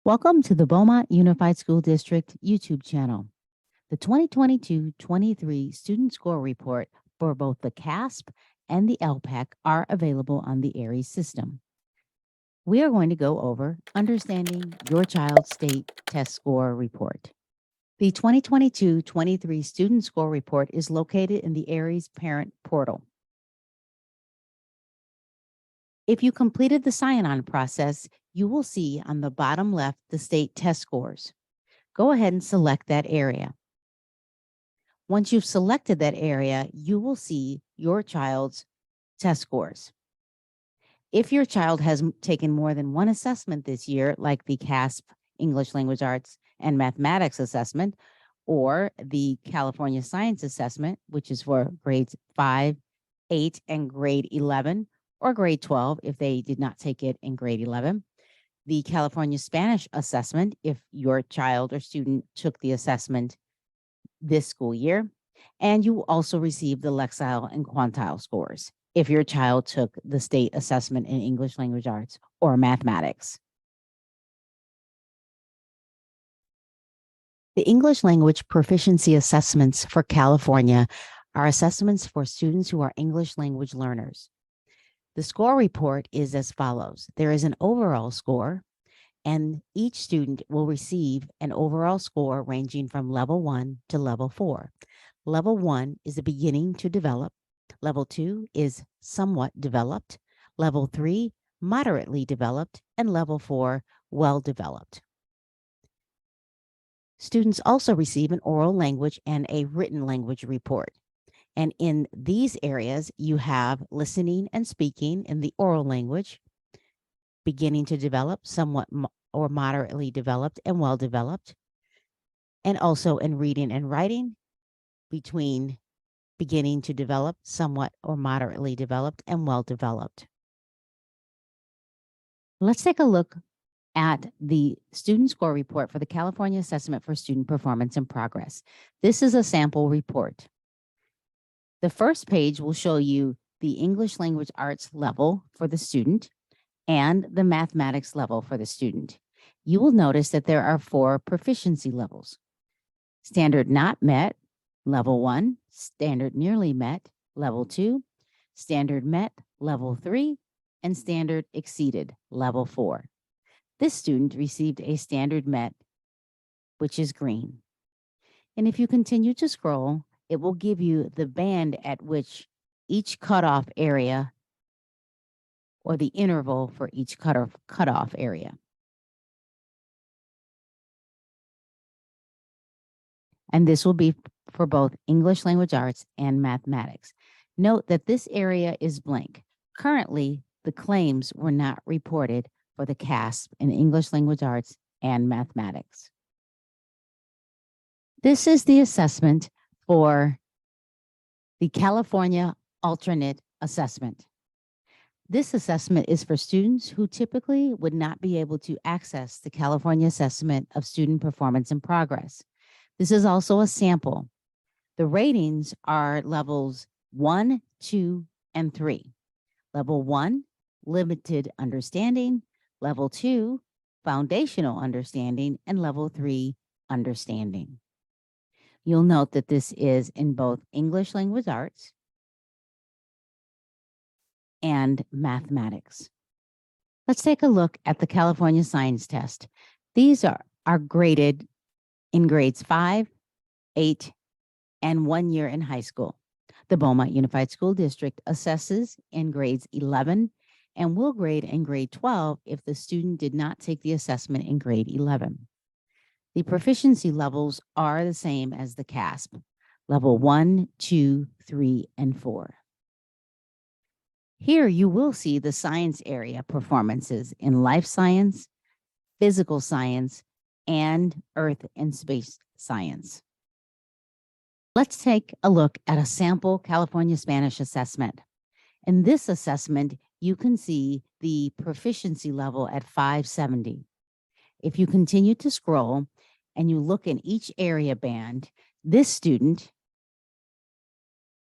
Welcome to the Beaumont Unified School District YouTube channel. The 2022-23 Student Score Report for both the CAASPP and the ELPAC are available on the ARIES system. We are going to go over Understanding Your Child's State Test Score Report. The 2022-23 Student Score Report is located in the ARIES Parent Portal. If you completed the sign-on process, you will see on the bottom left the state test scores. Go ahead and select that area. Once you've selected that area, you will see your child's test scores. If your child has taken more than one assessment this year, like the CAASPP English Language Arts and Mathematics Assessment, or the California Science Assessment, which is for grades 5, 8, and grade 11, or grade 12 if they did not take it in grade 11. The California Spanish Assessment, if your child or student took the assessment this school year. And you also receive the Lexile and Quantile scores if your child took the state assessment in English Language Arts or mathematics. The English language proficiency assessments for California are assessments for students who are English language learners. The score report is as follows. There is an overall score, and each student will receive an overall score ranging from level 1 to level 4. Level 1 is the beginning to develop. Level 2 is somewhat developed. Level 3, moderately developed. And level 4, well developed. Students also receive an oral language and a written language report. And in these areas, you have listening and speaking in the oral language, beginning to develop, somewhat or moderately developed, and well developed. And also in reading and writing, between beginning to develop, somewhat or moderately developed, and well developed. Let's take a look at the student score report for the California Assessment for Student Performance and Progress. This is a sample report. The first page will show you the English Language Arts level for the student and the mathematics level for the student. You will notice that there are 4 proficiency levels. Standard not met, level 1, standard nearly met, level 2, standard met, level 3, and standard exceeded, level 4. This student received a standard met, which is green. And if you continue to scroll, it will give you the band at which each cutoff area or the interval for each cutoff area. And this will be for both English Language Arts and mathematics. Note that this area is blank. Currently, the claims were not reported for the CAASPP in English Language Arts and mathematics. This is the assessment for the California Alternate Assessment. This assessment is for students who typically would not be able to access the California Assessment of Student Performance and Progress. This is also a sample. The ratings are levels 1, 2, and 3. Level 1, limited understanding. Level 2, foundational understanding. And level 3, understanding. You'll note that this is in both English Language Arts and mathematics. Let's take a look at the California Science Test. These are graded in grades 5, 8, and 1 year in high school. The Beaumont Unified School District assesses in grades 11 and will grade in grade 12 if the student did not take the assessment in grade 11. The proficiency levels are the same as the CAASPP, level 1, 2, 3, and 4. Here you will see the science area performances in life science, physical science, and earth and space science. Let's take a look at a sample California Spanish assessment. In this assessment, you can see the proficiency level at 570. If you continue to scroll and you look in each area band, this student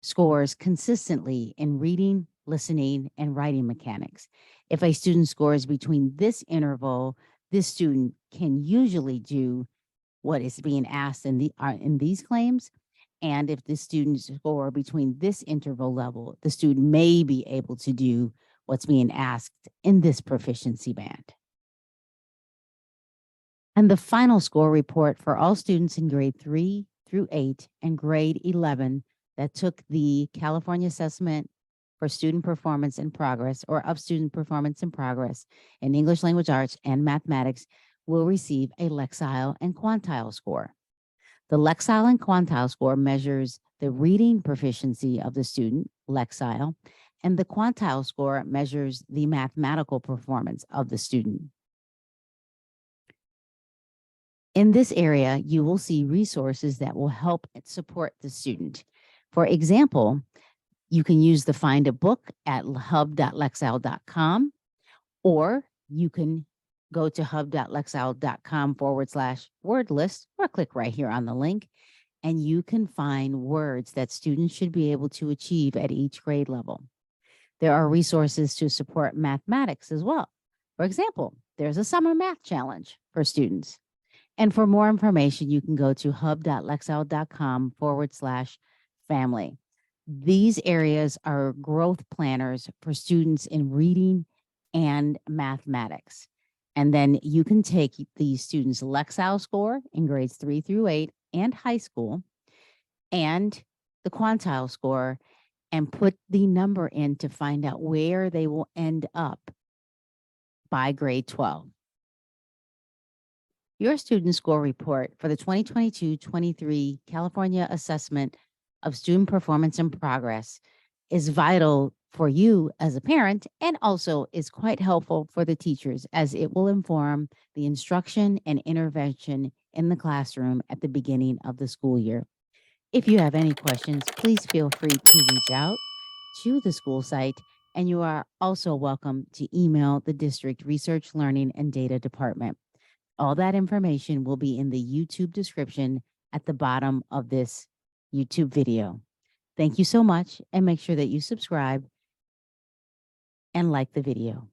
scores consistently in reading, listening, and writing mechanics. If a student scores between this interval, This student can usually do what is being asked in these claims. And if the students score between this interval level, the student may be able to do what's being asked in this proficiency band. And the final score report for all students in grade 3 through 8 and grade 11 that took the California Assessment for Student Performance and Progress, or of Student Performance and Progress in English Language Arts and Mathematics, will receive a Lexile and Quantile score. The Lexile and Quantile score measures the reading proficiency of the student, Lexile, and the Quantile score measures the mathematical performance of the student. In this area, you will see resources that will help support the student. For example, you can use the Find a Book at hub.lexile.com, or you can go to hub.lexile.com/word list, or click right here on the link, and you can find words that students should be able to achieve at each grade level. There are resources to support mathematics as well. For example, there's a summer math challenge for students. And for more information, you can go to hub.lexile.com/family. These areas are growth planners for students in reading and mathematics. And then you can take the students' Lexile score in grades 3 through 8 and high school, and the Quantile score, and put the number in to find out where they will end up by grade 12. Your student score report for the 2022-23 California Assessment of Student Performance and Progress is vital for you as a parent, and also is quite helpful for the teachers, as it will inform the instruction and intervention in the classroom at the beginning of the school year. If you have any questions, please feel free to reach out to the school site, and you are also welcome to email the district Research, Learning, and Data Department. All that information will be in the YouTube description at the bottom of this YouTube video. Thank you so much, and make sure that you subscribe and like the video.